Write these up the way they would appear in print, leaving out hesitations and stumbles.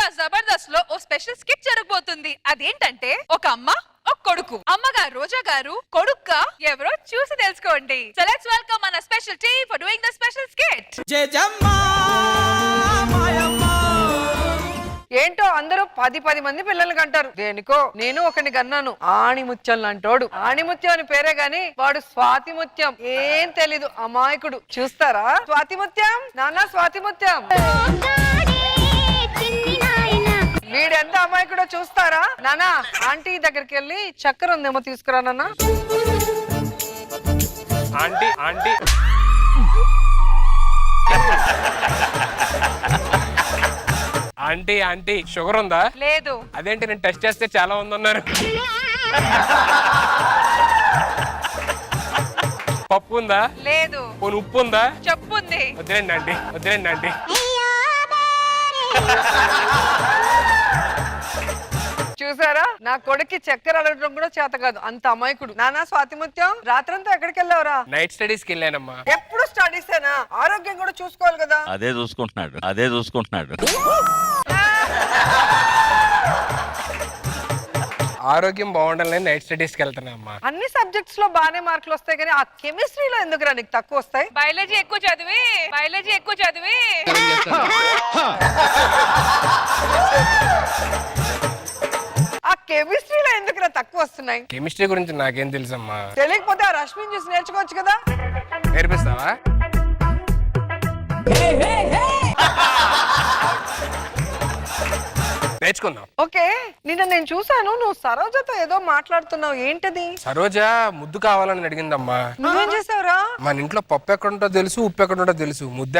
ఇంకా జబర్దస్త్ లో ఓ special skit జరగబోతుంది. అదేంటంటే ఒక అమ్మ ఒక కొడుకు. అమ్మగారు రోజా గారు, కొడుక్క ఎవరో చూసి తెలుసుకోండి. సో లెట్స్ వెల్కమ్ మన special team for doing the special skit. ఏంటో అందరూ 10 మంది పిల్లలు కంటారు. దేనికో నేను ఒకని కన్నాను, ఆణిముత్యం లాంటోడు. ఆణిముత్యం అని పేరే గాని వాడు స్వాతిముత్యం. ఏం తెలీదు, అమాయకుడు. చూస్తారా స్వాతిముత్యం? నాన్న స్వాతిముత్యం, వీడెంత అమాయకుడో చూస్తారా? నానా ఆంటీ దగ్గరికి వెళ్ళి చక్కెర ఉందేమో తీసుకురా నాన్న. Aunty aunty aunty aunty sugar ఉందా? లేదు. అదేంటి నేను టెస్ట్ చేస్తే చాలా ఉందన్నారు. పప్పు ఉందా? లేదు. పోనీ ఉప్పు ఉందా? చెప్పుంది. వదిలేండి ఆంటీ, వదిలేండి ఆంటీ. చూసారా, నా కొడుక్కి చక్కెర అడగడం కూడా చేత కాదు, అంత అమాయకుడు. నానా స్వాతిముత్యం, రాత్రంతా ఎక్కడికి వెళ్ళావురా? నైట్ స్టడీస్ కి వెళ్ళానమ్మా. ఎప్పుడు స్టడీసేనా? ఆరోగ్యం కూడా చూసుకోవాలి కదా. అదే చూసుకుంటున్నాడు. ఆరోగ్యం బాగుండాలని నైట్ స్టడీస్ కి వెళ్తున్నా అమ్మా. అన్ని సబ్జెక్ట్స్ లో బానే మార్కులు వస్తాయి కానీ ఆ కెమిస్ట్రీలో ఎందుకురా నీకు తక్కువ వస్తాయి? బయాలజీ ఎక్కువ చదివి ఆ కెమిస్ట్రీలో ఎందుకురా తక్కువ వస్తున్నాయి? కెమిస్ట్రీ గురించి నాకేం తెలుసమ్మా. తెలియకపోతే ఆ రష్మిని చూసి నేర్చుకోవచ్చు కదా. నేర్పిస్తావా? నేర్చుకుందాం. ఓకే, నిన్న నేను చూసాను, నువ్వు సరోజతో ఏదో మాట్లాడుతున్నావు. ఏంటది? సరోజ ముద్దు కావాలని అడిగిందమ్మా. నువ్వేం చేసావురా? మన ఇంట్లో పప్పు ఎక్కడుంటో తెలుసు, ఉప్పు ఎక్కడుంటో తెలుసు, ముద్ద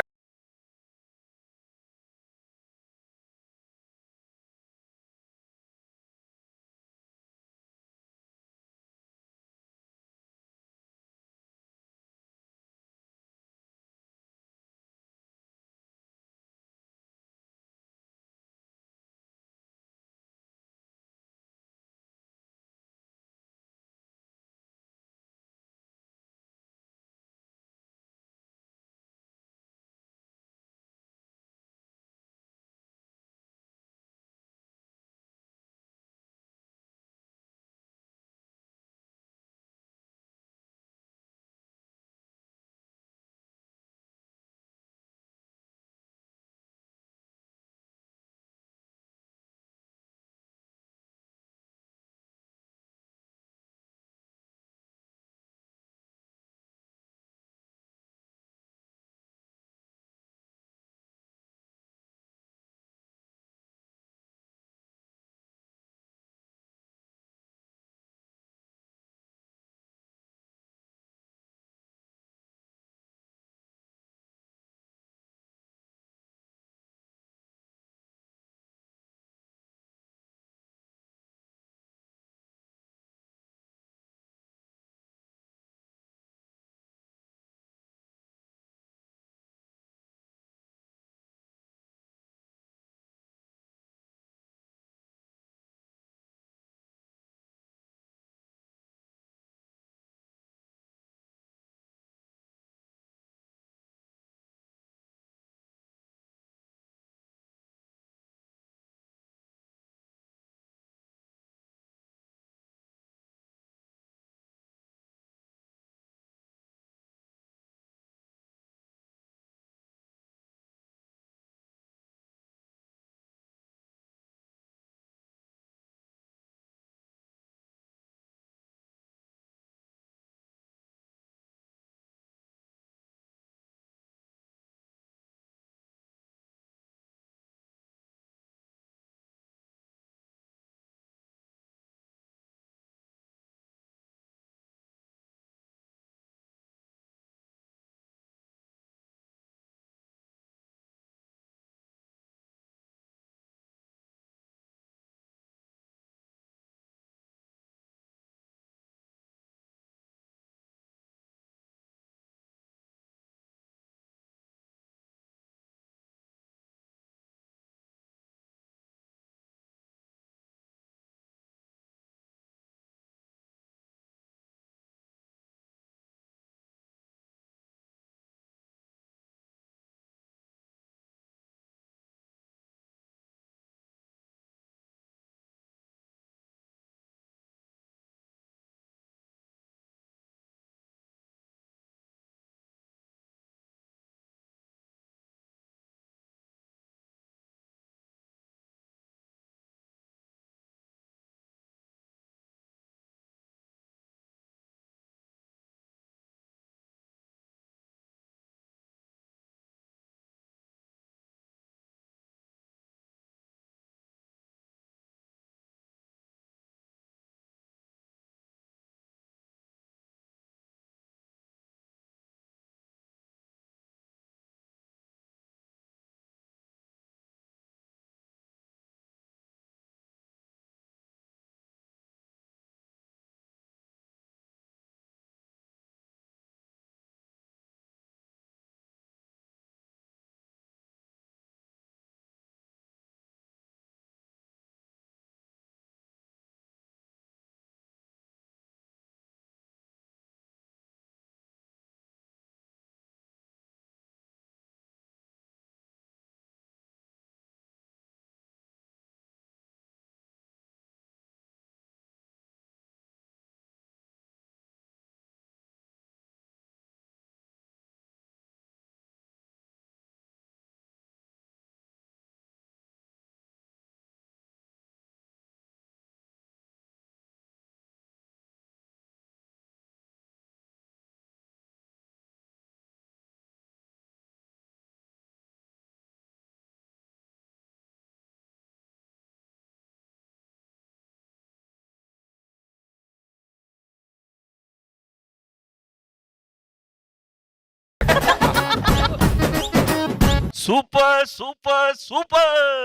సూపర్ సూపర్ సూపర్.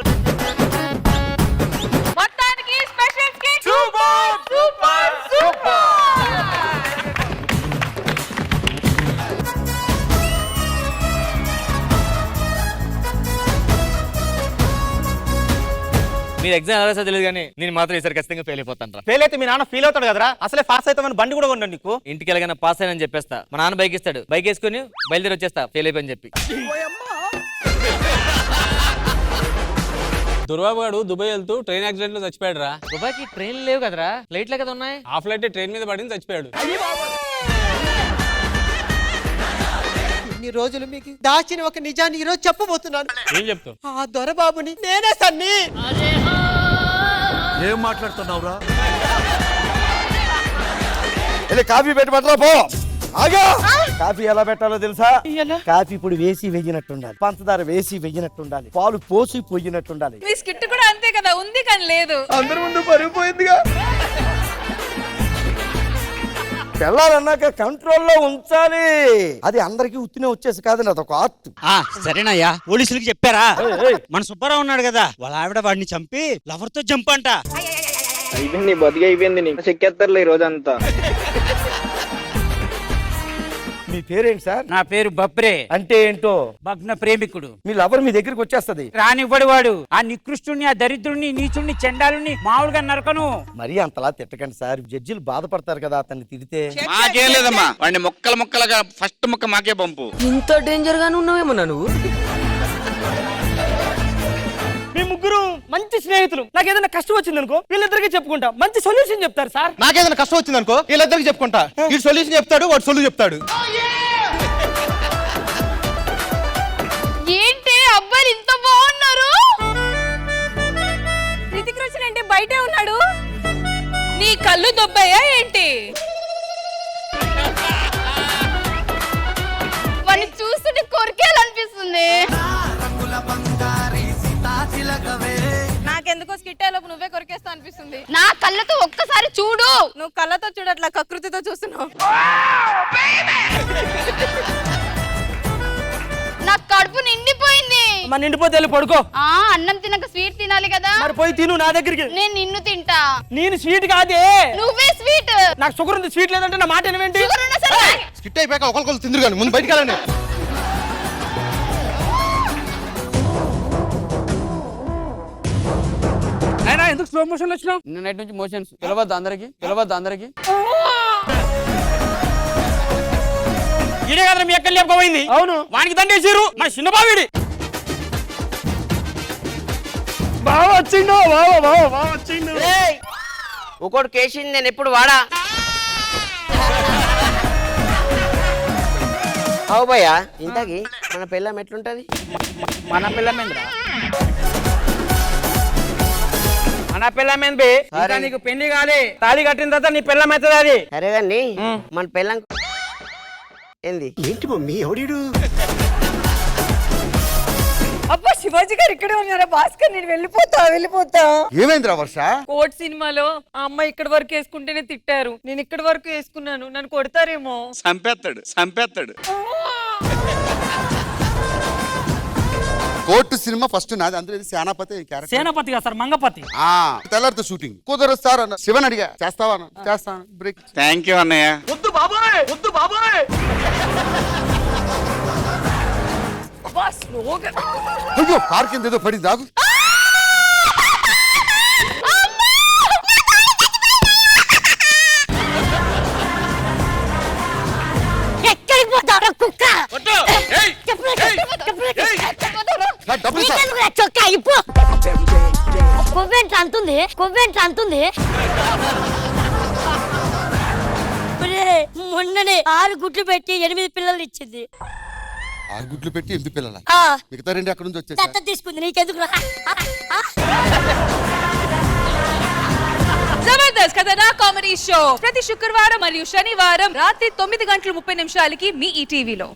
మొత్తానికి special skit super super super. మీరు ఎగ్జామ్ ఎలా రాసో తెలియదు కానీ నేను మాత్రం ఈసారి ఖచ్చితంగా ఫెయిల్ అయిపోతాను. ఫెయిల్ అయితే మీ నాన్న ఫీల్ అవుతాడు కదరా. అసలే పాస్ అవుతామని బండి కూడా కొన్నాడు నీకు. ఇంటికి వెళ్ళగానే పాస్ అయినని చెప్పేస్తా. మా నాన్న బైక్ ఇస్తాడు, బైక్ వేసుకుని బయలుదేరి వచ్చేస్తా ఫెయిల్ అయిపోయి చెప్పి. దుర్బాబు గారు దుబాయ్ వెళ్తూ ట్రైన్ యాక్సిడెంట్ లో చచ్చిపోయాడు రా. దుబాయ్కి ట్రైన్ లేవు కదరా, ఫ్లైట్లే కదా ఉన్నాయి. ఆ ఫ్లైట్ ట్రైన్ మీద పడింది చచ్చిపోయాడు. ఇన్ని రోజులు మీకు దాచిన ఒక నిజాన్ని ఈరోజు చెప్పబోతున్నాను. ఏం చెప్తావు? ఆ దొరబాబుని నేనే సన్ని. ఏం మాట్లాడుతున్నావురా? కాఫీ పెట్టమంటారా? పో ఆగా. కాఫీ ఎలా పెట్టాలో తెలుసా? కాఫీ ఇప్పుడు వేసి వెయ్యినట్టుండాలి, పంచదార వేసి వెయ్యినట్టుండాలి, పాలు పోసి పొయ్యినట్టుండాలి. మీ స్కిట్ కూడా అంతే కదా, ఉంది కానీ లేదు. అందరి ముందు పరిగిపోయిందిగా. వెళ్ళాలన్నాక కంట్రోల్లో ఉంచాలి. అది అందరికి ఉత్తినే వచ్చేసి కాదు, అదొక ఆర్ట్. సరేనయ్యా, పోలీసులకి చెప్పారా? మన సుబ్బారావు ఉన్నాడు కదా, వాళ్ళ ఆవిడ వాడిని చంపి లవర్ తో జంప్ అంట. అయిపోయింది, బతికి అయిపోయింది. నీ చెక్కేస్తారులే ఈ రోజంతా. మీ పేరేంటి సార్? నా పేరు బబ్రే. అంటే ఏంటో? భగ్న ప్రేమికుడు. మీ లవర్ మీ దగ్గరికి వచ్చేస్తది. రానివ్వడు వాడు. ఆ నికృష్టుని, ఆ దరిద్రుని, నీచుణ్ణి, చెండాలుని మామూలుగా నరకను. మరీ అంతలా తిట్టకండి సార్, జడ్జిలు బాధపడతారు కదా అతన్ని తిడితే. మాకేం లేదమ్మా, వాడిని ముక్కలు ముక్కలుగా ఫస్ట్ ముక్క మాకే పంపు. ఇంత డేంజర్ గానే ఉన్నావేమన్నా నువ్వు? మీ ముగ్గురు మంచి స్నేహితులు. నాకు ఏదైనా కష్టం వచ్చింది అనుకో వీళ్ళిద్దరికి చెప్పుకుంటా, మంచి సొల్యూషన్ చెప్తారు సార్. నాకేదైనా కష్టం వచ్చింది అనుకో వీళ్ళిద్దరికి చెప్పుకుంటా. వీడు సొల్యూషన్ చెప్తాడు, వాడు సొల్యూషన్ చెప్తాడు. ఏంటి అబ్బాయిలు ఇంత బాగున్నారు? రితిక్ రోషన్ అంటే బయటే ఉన్నాడు. నీ కళ్ళు దొబ్బాయా ఏంటి? వాడిని చూస్తుంటే కొరికేయాలనిపిస్తుంది. నాకెందుకో స్కిట్టేలోపు నువ్వే కొరికేస్తా అనిపిస్తుంది. నా కళ్ళతో ఒక్కసారి చూడు. నువ్వు కళ్ళతో చూడట్లా, కకృతితో చూస్తున్నావు. నా కడుపు నిండిపోయింది. మన నిండిపోతే వెళ్ళి పడుకో. అన్నం తినక స్వీట్ తినాలి కదా. మరి పోయి తిను నా దగ్గరికి. నేను నిన్ను తింటా. నేను స్వీట్ కాదే, నువ్వే స్వీట్. నాకు షుగర్ ఉంది, స్వీట్ లేదంటే నా మాట వినవేంటి? స్కిట్ అయిపోయాక ఒకరికొకరు తిందురు కానీ ముందు బయటికి వెళ్ళండి. అయినా ఎందుకు స్లో మోషన్ వచ్చినావు? నిన్న నైట్ నుంచి మోషన్స్. పిలవద్దు అందరికి, పిలవద్దు అందరికి. ఇదే కదా మీ ఎక్కడ లేకపోయింది. అవును, వానికి దండేసారు మన చిన్న బావిడి. బావ వచ్చిండు, బావ వచ్చిండు. ఒకటి కేసింది నేను ఎప్పుడు వాడా. అవు భయ్యా, ఇంతకి మన పిల్లం ఎట్లుంటది? మన పిల్లమేంద్రా, మన పిల్లమేంది? ఇంకా నీకు పెళ్లి కాలే, తాళి కట్టిన తర్వాత నీ పిల్లం అవుతుంది అది. సరే కానీ మన పిల్లం ఏంది? ఏంటి మమ్మీ ఎవడీడు? అబ్బా శివాజీ గారు ఇక్కడే ఉన్నారా? భాస్కర్ నేను వెళ్ళిపోతా. ఏమైందిరా వర్ష? కోట్ సినిమాలో ఆ అమ్మాయి ఇక్కడ వరకు వేసుకుంటేనే తిట్టారు, నేను ఇక్కడ వరకు వేసుకున్నాను, నన్ను కొడతారేమో. సంపేస్తాడు. కోర్టు సినిమా ఫస్ట్ నాది, అందులో సేనాపతి క్యారెక్టర్. సేనాపతి కాదు సార్, మంగపతి. తెల్లారితో షూటింగ్ కుదరదు సార్ అన్న. శివన్ అడిగా చేస్తావా? చేస్తాను. బ్రేక్. థ్యాంక్ యూ అన్నయ్య. వద్దు బాబాయ్, వద్దు బాబాయ్. అయ్యో కార్ కింద ఏదో పడి దాగు. ఎక్కడికి పోతావు కుక్క? చొక్కా ఇప్పు. కొవ్వేంటి అంటుంది. మొన్ననే 6 గుడ్లు పెట్టి 8 పిల్లలు ఇచ్చింది. 6 గుడ్లు పెట్టి 8 పిల్లల? మిగతా 2 అక్కడ నుంచి వచ్చేసి దత్త తీసుకుంది. నీకెందుకు? జబర్దస్త్ కథనా కామెడీ షో ప్రతి శుక్రవారం మరియు శనివారం రాత్రి 9:30 మీ ఈ టీవీలో.